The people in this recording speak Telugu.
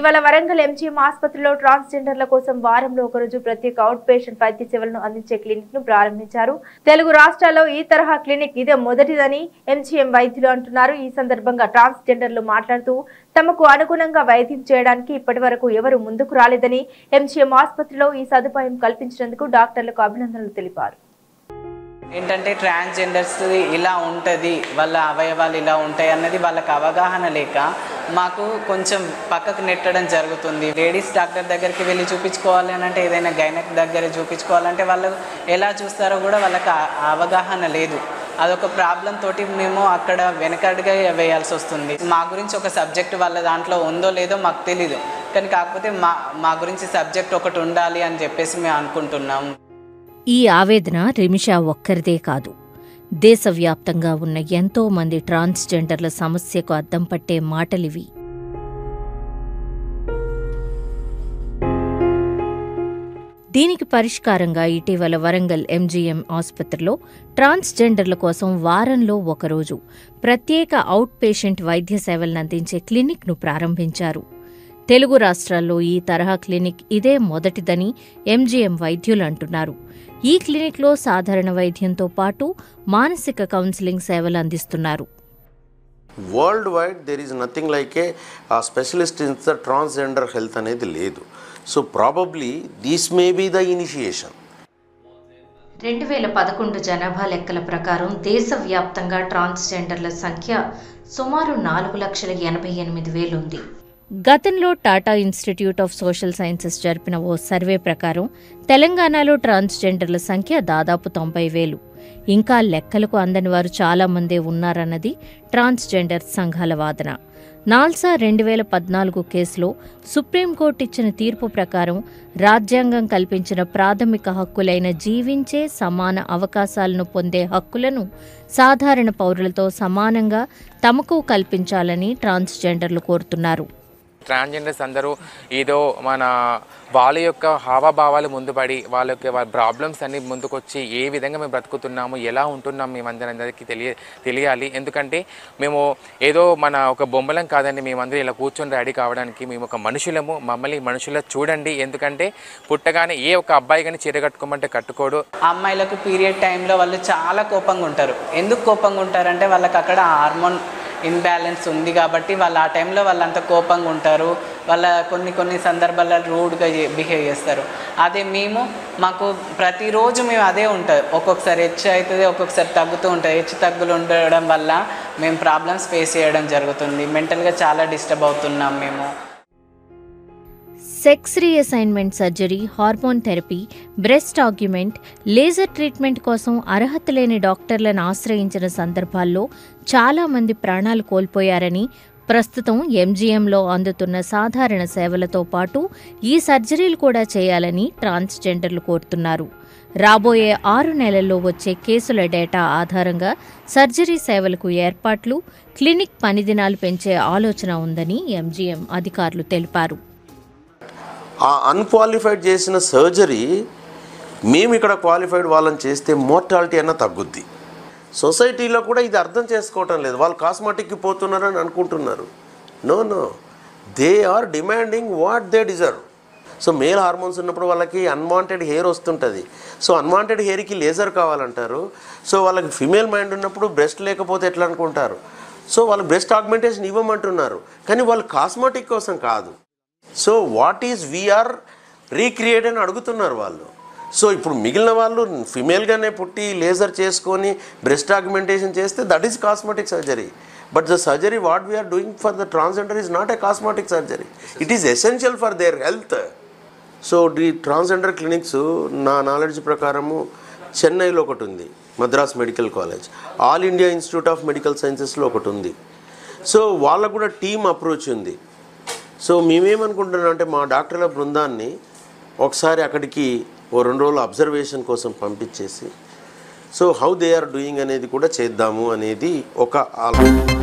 ఇటీవల వరంగల్ ఎంజీఎం ఆసుపత్రిలో ట్రాన్స్జెండర్ల కోసం వారంలో ఒకరోజు ప్రత్యేక అవుట్ పేషెంట్ వైద్య సేవలను అందించే క్లినిక్ ను ప్రారంభించారు. తెలుగు రాష్ట్రాల్లో ఈ తరహా క్లినిక్ ఇదే మొదటిదని ఎంజీఎం వైద్యులు అంటున్నారు. ఈ సందర్భంగా ట్రాన్స్జెండర్లు మాట్లాడుతూ తమకు అనుగుణంగా వైద్యం చేయడానికి ఇప్పటివరకు ఎవరు ముందుకు రాలేదని, ఎంజీఎం ఆసుపత్రిలో ఈ సదుపాయం కల్పించినందుకు డాక్టర్లకు అభినందనలు తెలిపారు. ఏంటంటే ట్రాన్స్జెండర్స్ ఇలా ఉంటుంది, వాళ్ళ అవయవాలు ఇలా ఉంటాయి అన్నది వాళ్ళకి అవగాహన లేక మాకు కొంచెం పక్కకు నెట్టడం జరుగుతుంది. లేడీస్ డాక్టర్ దగ్గరికి వెళ్ళి చూపించుకోవాలి అని అంటే, ఏదైనా గైనక్ దగ్గర చూపించుకోవాలంటే వాళ్ళు ఎలా చూస్తారో కూడా వాళ్ళకి అవగాహన లేదు. అదొక ప్రాబ్లం తోటి మేము అక్కడ వెనకడుగా వేయాల్సి వస్తుంది. మా గురించి ఒక సబ్జెక్ట్ వాళ్ళ దాంట్లో ఉందో లేదో మాకు తెలీదు, కానీ కాకపోతే మా గురించి సబ్జెక్ట్ ఒకటి ఉండాలి అని చెప్పేసి మేము అనుకుంటున్నాము. ఈ ఆవేదన రిమిషా ఒక్కరిదే కాదు, దేశవ్యాప్తంగా ఉన్న ఎంతో మంది ట్రాన్స్జెండర్ల సమస్యకు అద్దం పట్టే మాటలివి. దీనికి పరిష్కారంగా ఇటీవల వరంగల్ ఎంజీఎం ఆసుపత్రిలో ట్రాన్స్జెండర్ల కోసం వారంలో ఒకరోజు ప్రత్యేక అవుట్ పేషెంట్ వైద్య సేవలను అందించే క్లినిక్ను ప్రారంభించారు. తెలుగు రాష్ట్రాల్లో ఈ తరహా క్లినిక్ ఇదే మొదటిదని ఎంజీఎం వైద్యులు అంటున్నారు. ఈ క్లినిక్లో సాధారణ వైద్యంతో పాటు మానసిక కౌన్సిలింగ్ సేవలు అందిస్తున్నారు. World wide there is nothing like a specialist in the transgender health అనేది లేదు. So probably this may be the initiation. 2011 జనాభా లెక్కల ప్రకారం దేశవ్యాప్తంగా ట్రాన్స్జెండర్ల సంఖ్య సుమారు 4,88,000 ఉంది. గతంలో Tata institute of social sciences జరిపిన ఓ సర్వే ప్రకారం తెలంగాణలో ట్రాన్స్జెండర్ల సంఖ్య దాదాపు 90,000. ఇంకా లెక్కలకు అందని వారు చాలామందే ఉన్నారన్నది ట్రాన్స్జెండర్ సంఘాల వాదన. నాల్సా 2014 కేసులో సుప్రీంకోర్టు ఇచ్చిన తీర్పు ప్రకారం రాజ్యాంగం కల్పించిన ప్రాథమిక హక్కులైన జీవించే సమాన అవకాశాలను పొందే హక్కులను సాధారణ పౌరులతో సమానంగా తమకు కల్పించాలని ట్రాన్స్జెండర్లు కోరుతున్నారు. ట్రాన్స్జెండర్స్ అందరూ ఏదో వాళ్ళ యొక్క హావభావాలు ముందుపడి వాళ్ళ యొక్క ప్రాబ్లమ్స్ అన్ని ముందుకొచ్చి ఏ విధంగా మేము బ్రతుకుతున్నాము, ఎలా ఉంటున్నాము మేమందరికీ తెలియాలి. ఎందుకంటే మేము ఏదో ఒక బొమ్మలం కాదండి, మేమందరూ ఇలా కూర్చొని రెడీ కావడానికి మేము ఒక మనుషులము, మమ్మల్ని మనుషుల చూడండి. ఎందుకంటే పుట్టగానే ఏ ఒక అబ్బాయి కానీ చీర కట్టుకోమంటే కట్టుకోడు. అమ్మాయిలకు పీరియడ్ టైంలో వాళ్ళు చాలా కోపంగా ఉంటారు. ఎందుకు కోపంగా ఉంటారంటే వాళ్ళకి అక్కడ హార్మోన్ ఇన్బ్యాలెన్స్ ఉంది కాబట్టి వాళ్ళు ఆ టైంలో వాళ్ళంతా కోపంగా ఉంటారు. వాళ్ళ కొన్ని సందర్భాల్లో రూడ్గా బిహేవ్ చేస్తారు. అదే మాకు ప్రతిరోజు మేము అదే ఉంటుంది. ఒక్కొక్కసారి హెచ్చు అవుతుంది, ఒక్కొక్కసారి తగ్గుతూ ఉంటుంది. హెచ్చు తగ్గులు ఉండడం వల్ల మేము ప్రాబ్లమ్స్ ఫేస్ చేయడం జరుగుతుంది. మెంటల్గా చాలా డిస్టర్బ్ అవుతున్నాం మేము. Sex reassignment surgery, hormone therapy, breast augment, laser treatment కోసం అర్హత లేని డాక్టర్లను ఆశ్రయించిన సందర్భాల్లో చాలామంది ప్రాణాలు కోల్పోయారని, ప్రస్తుతం ఎంజీఎంలో అందుతున్న సాధారణ సేవలతో పాటు ఈ సర్జరీలు కూడా చేయాలని ట్రాన్స్జెండర్లు కోరుతున్నారు. రాబోయే 6 నెలల్లో వచ్చే కేసుల డేటా ఆధారంగా సర్జరీ సేవలకు ఏర్పాట్లు, క్లినిక్ పనిదినాలు పెంచే ఆలోచన ఉందని ఎంజీఎం అధికారులు తెలిపారు. ఆ అన్క్వాలిఫైడ్ చేసిన సర్జరీ మేము ఇక్కడ క్వాలిఫైడ్ వాళ్ళని చేస్తే మోర్టాలిటీ అన్న తగ్గుద్ది. సొసైటీలో కూడా ఇది అర్థం చేసుకోవటం లేదు. వాళ్ళు కాస్మెటిక్కి పోతున్నారని అనుకుంటున్నారు. No, they are demanding what they deserve. So male hormones ఉన్నప్పుడు వాళ్ళకి అన్వాంటెడ్ హెయిర్ వస్తుంటుంది. సో అన్వాంటెడ్ హెయిర్కి లేజర్ కావాలంటారు. సో వాళ్ళకి ఫిమేల్ మైండ్ ఉన్నప్పుడు బ్రెస్ట్ లేకపోతే ఎట్లా అనుకుంటారు. సో వాళ్ళకి బ్రెస్ట్ ఆగ్మెంటేషన్ ఇవ్వమంటున్నారు, కానీ వాళ్ళు కాస్మెటిక్ కోసం కాదు. So what is we are recreate అని అడుగుతున్నారు వాళ్ళు. సో ఇప్పుడు మిగిలిన వాళ్ళు ఫిమేల్గానే పుట్టి లేజర్ చేసుకొని బ్రెస్ట్ ఆగ్మెంటేషన్ చేస్తే that is cosmetic surgery. But the surgery what we're doing for the transgender is not a cosmetic surgery. It is essential for their health. So ఈ ట్రాన్స్జెండర్ క్లినిక్స్ నా నాలెడ్జ్ ప్రకారము చెన్నైలో ఒకటి ఉంది, Madras medical college, all India institute of medical సైన్సెస్లో ఒకటి ఉంది. సో వాళ్ళకు కూడా టీమ్ అప్రోచ్ ఉంది. సో మేమేమనుకుంటున్నాం అంటే మా డాక్టర్ల బృందాన్ని ఒకసారి అక్కడికి 2 రోజులు అబ్జర్వేషన్ కోసం పంపించేసి so how they are doing అనేది కూడా చేద్దాము అనేది ఒక ఆలోచన.